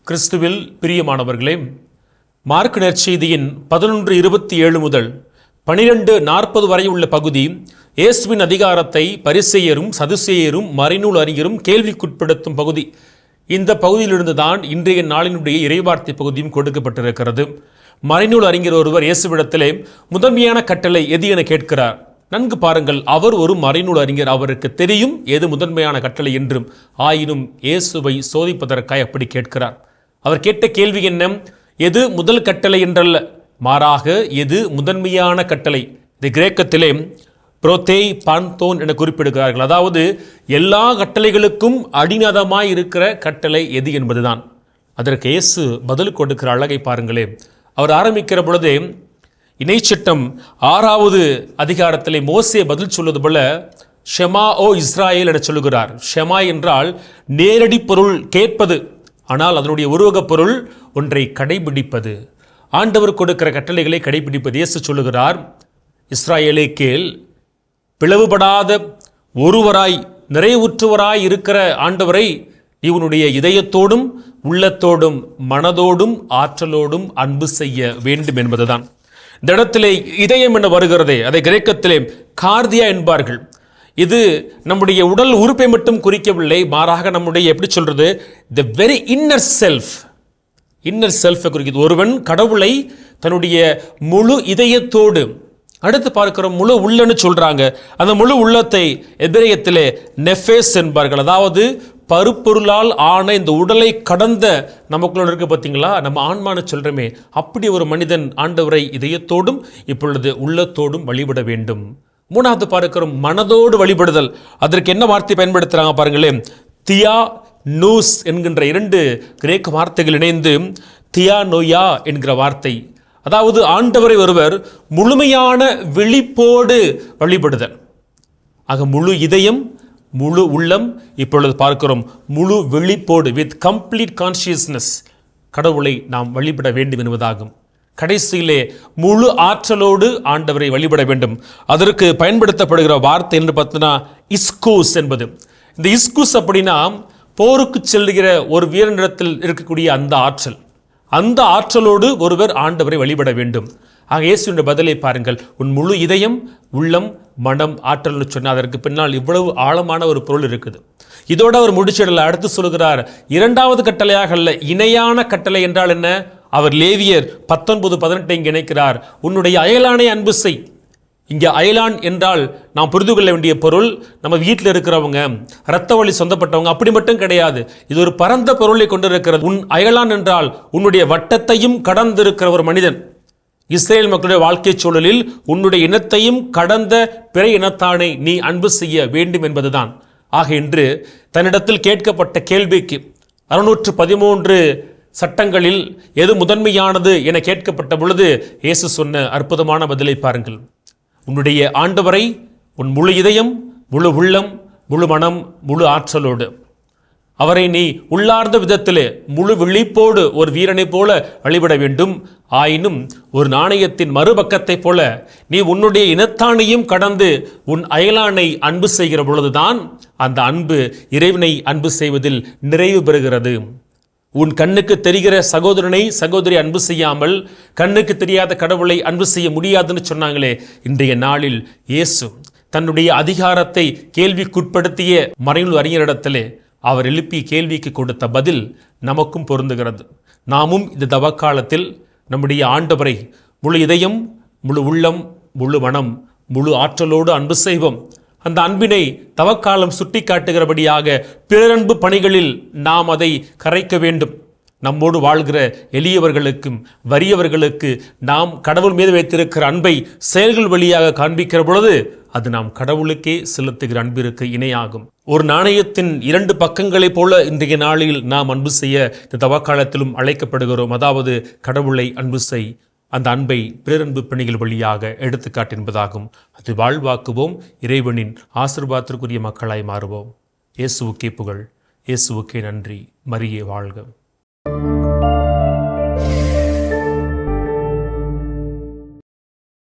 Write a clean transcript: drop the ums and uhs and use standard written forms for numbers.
கிறிஸ்துவில் பிரியமானவர்களே, மார்க் நற்செய்தியின் 11:27 முதல் 12:40 வரை உள்ள பகுதி இயேசுவின் அதிகாரத்தை பரிசேயரும் சதுசேயரும் மறைநூல் அறிஞரும் கேள்விக்குட்படுத்தும் பகுதி. இந்த பகுதியிலிருந்து தான் இன்றைய நாளினுடைய இறைவார்த்தை பகுதியும் கொடுக்கப்பட்டிருக்கிறது. மறைநூல் அறிஞர் ஒருவர் இயேசுவிடத்திலே முதன்மையான கட்டளை எது என கேட்கிறார். நன்கு பாருங்கள், அவர் ஒரு மறைநூல் அறிஞர், அவருக்கு தெரியும் எது முதன்மையான கட்டளை என்றும். ஆயினும் இயேசுவை சோதிப்பதற்காக அப்படி கேட்கிறார். அவர் கேட்ட கேள்வி என்ன? எது முதல் கட்டளை என்றல்ல, மாறாக எது முதன்மையான கட்டளை. இது கிரேக்கத்திலே புரோதேய் பான்தோன் என குறிப்பிடுகிறார்கள். அதாவது எல்லா கட்டளைகளுக்கும் அடிநாதமாய் இருக்கிற கட்டளை எது என்பதுதான். அதற்கு இயேசு பதில் கொடுக்கிற அழகை பாருங்களே. அவர் ஆரம்பிக்கிற பொழுதே இணைச்சட்டம் 6வது அதிகாரத்திலே மோசே பதில் சொல்வது போல ஷெமா ஓ இஸ்ராயேல் என சொல்லுகிறார். ஷெமா என்றால் நேரடி பொருள் கேட்பது, ஆனால் அதனுடைய உருவகப் பொருள் ஒன்றை கடைபிடிப்பது. ஆண்டவர் கொடுக்கிற கட்டளைகளை கடைபிடிப்பது. இயேசு சொல்லுகிறார், இஸ்ராயேலே கேள், பிளவுபடாத ஒருவராய் நிறைவுற்றவராய் இருக்கிற ஆண்டவரை நீ உன்னுடைய இதயத்தோடும் உள்ளத்தோடும் மனதோடும் ஆற்றலோடும் அன்பு செய்ய வேண்டும் என்பதுதான். இந்த இடத்திலே இதயம் என வருகிறதே, அதை கிரேக்கத்திலே கார்தியா என்பார்கள். இது நம்முடைய உடல் உறுப்பை மட்டும் குறிக்கவில்லை, மாறாக நம்முடைய எப்படி சொல்றது, த வெரி இன்னர் செல்ஃபை குறிக்கிறது. ஒருவன் கடவுளை தன்னுடைய முழு இதயத்தோடு, அடுத்து பார்க்கிறோம் முழு உள்ளன்னு சொல்றாங்க. அந்த முழு உள்ளத்தை எபிரேயத்திலே நெஃபேஸ் என்பார்கள். அதாவது பருப்பொருளால் ஆன இந்த உடலை கடந்த நமக்குள்ள இருக்கு பார்த்தீங்களா, நம்ம ஆன்மான்னு சொல்றோமே, அப்படி ஒரு மனிதன் ஆண்டவரை இதயத்தோடும் இப்பொழுது உள்ளத்தோடும் வழிபட வேண்டும். மூணாவது பார்க்கிறோம் மனதோடு வழிபடுதல். அதற்கு என்ன வார்த்தை பயன்படுத்துறாங்க பாருங்களேன், தியா நூஸ் என்கின்ற 2 கிரேக்க வார்த்தைகள் இணைந்து தியா நோயா என்கிற வார்த்தை. அதாவது ஆண்டவரை ஒருவர் முழுமையான விழிப்போடு வழிபடுதல். ஆக முழு இதயம், முழு உள்ளம், இப்பொழுது பார்க்கிறோம் முழு விழிப்போடு, வித் கம்ப்ளீட் கான்சியஸ்னஸ் கடவுளை நாம் வழிபட வேண்டும் என்பதாகும். கடைசியிலே முழு ஆற்றலோடு ஆண்டவரை வழிபட வேண்டும். அதற்கு பயன்படுத்தப்படுகிற வார்த்தை என்று பார்த்தீங்கன்னா இஸ்கூஸ் என்பது. இந்த இஸ்கூஸ் அப்படின்னா போருக்கு செல்கிற ஒரு வீரனிடத்தில் இருக்கக்கூடிய அந்த ஆற்றல், அந்த ஆற்றலோடு ஒருவர் ஆண்டவரை வழிபட வேண்டும். ஆக இயேசுவின் பதிலை பாருங்கள், உன் முழு இதயம், உள்ளம், மனம், ஆற்றல்னு சொன்னால் அதற்கு பின்னால் இவ்வளவு ஆழமான ஒரு பொருள் இருக்குது. இதோடு அவர் முடிச்சிடல. அடுத்து சொல்கிறார், 2வது கட்டளையாக அல்ல, இணையான கட்டளை என்றால் என்ன? அவர் லேவியர் 19:18 இங்கே இணைக்கிறார். உன்னுடைய அயலானை அன்பு செய். இங்கே அயலான் என்றால் நாம் புரிந்து கொள்ள வேண்டிய பொருள் நம்ம வீட்டில் இருக்கிறவங்க, இரத்த வழி சொந்தப்பட்டவங்க, அப்படி மட்டும் கிடையாது. இது ஒரு பரந்த பொருளை கொண்டிருக்கிறது. உன் அயலான் என்றால் உன்னுடைய வட்டத்தையும் கடந்திருக்கிற ஒரு மனிதன். இஸ்ரேல் மக்களுடைய வாழ்க்கை சூழலில் உன்னுடைய இனத்தையும் கடந்த பிற இனத்தானை நீ அன்பு செய்ய வேண்டும் என்பதுதான். ஆக இன்று தன்னிடத்தில் கேட்கப்பட்ட கேள்விக்கு 613 சட்டங்களில் எது முதன்மையானது என கேட்கப்பட்ட பொழுது இயேசு சொன்ன அற்புதமான பதிலை பாருங்கள். உன்னுடைய ஆண்டவரை உன் முழு இதயம், முழு உள்ளம், முழு மனம், முழு ஆற்றலோடு, அவரை நீ உள்ளார்ந்த விதத்திலே முழு விழிப்போடு ஒரு வீரனை போல வழிபட வேண்டும். ஆயினும் ஒரு நாணயத்தின் மறுபக்கத்தைப் போல நீ உன்னுடைய இனத்தானையும் கடந்து உன் அயலானை அன்பு செய்கிற பொழுதுதான் அந்த அன்பு இறைவனை அன்பு செய்வதில் நிறைவு பெறுகிறது. உன் கண்ணுக்கு தெரிகிற சகோதரனை சகோதரி அன்பு செய்யாமல் கண்ணுக்கு தெரியாத கடவுளை அன்பு செய்ய முடியாதுன்னு சொன்னாங்களே, இன்றைய நாளில் இயேசு தன்னுடைய அதிகாரத்தை கேள்விக்குட்படுத்திய மறைநூல் அறிஞரிடத்திலே அவர் எழுப்பிய கேள்விக்கு கொடுத்த பதில் நமக்கும் பொருந்துகிறது. நாமும் இந்த தவக்காலத்தில் நம்முடைய ஆண்டவரை முழு இதயம், முழு உள்ளம், முழு மனம், முழு ஆற்றலோடு அன்பு செய்வோம். அந்த அன்பினை தவக்காலம் சுட்டி காட்டுகிறபடியாக பிறரன்பு பணிகளில் நாம் அதை கரைக்க வேண்டும். நம்மோடு வாழ்கிற எளியவர்களுக்கும் வறியவர்களுக்கு நாம் கடவுள் மீது வைத்திருக்கிற அன்பை செயல்கள் வழியாக காண்பிக்கிற பொழுது அது நாம் கடவுளுக்கே செலுத்துகிற அன்பிற்கு இணையாகும். ஒரு நாணயத்தின் 2 பக்கங்களைப் போல இன்றைய நாளில் நாம் அன்பு செய்ய இந்த தவக்காலத்திலும் அழைக்கப்படுகிறோம். அதாவது கடவுளை அன்பு செய், அந்த அன்பை பிறரன்பு பணிகள் வழியாக எடுத்துக்காட்டு என்பதாகும். அது வாழ்வாக்குவோம், இறைவனின் ஆசீர்வாதத்திற்குரிய மக்களாய் மாறுவோம். இயேசுவுக்கே புகழ், இயேசுவுக்கே நன்றி. மரியே வாழ்க.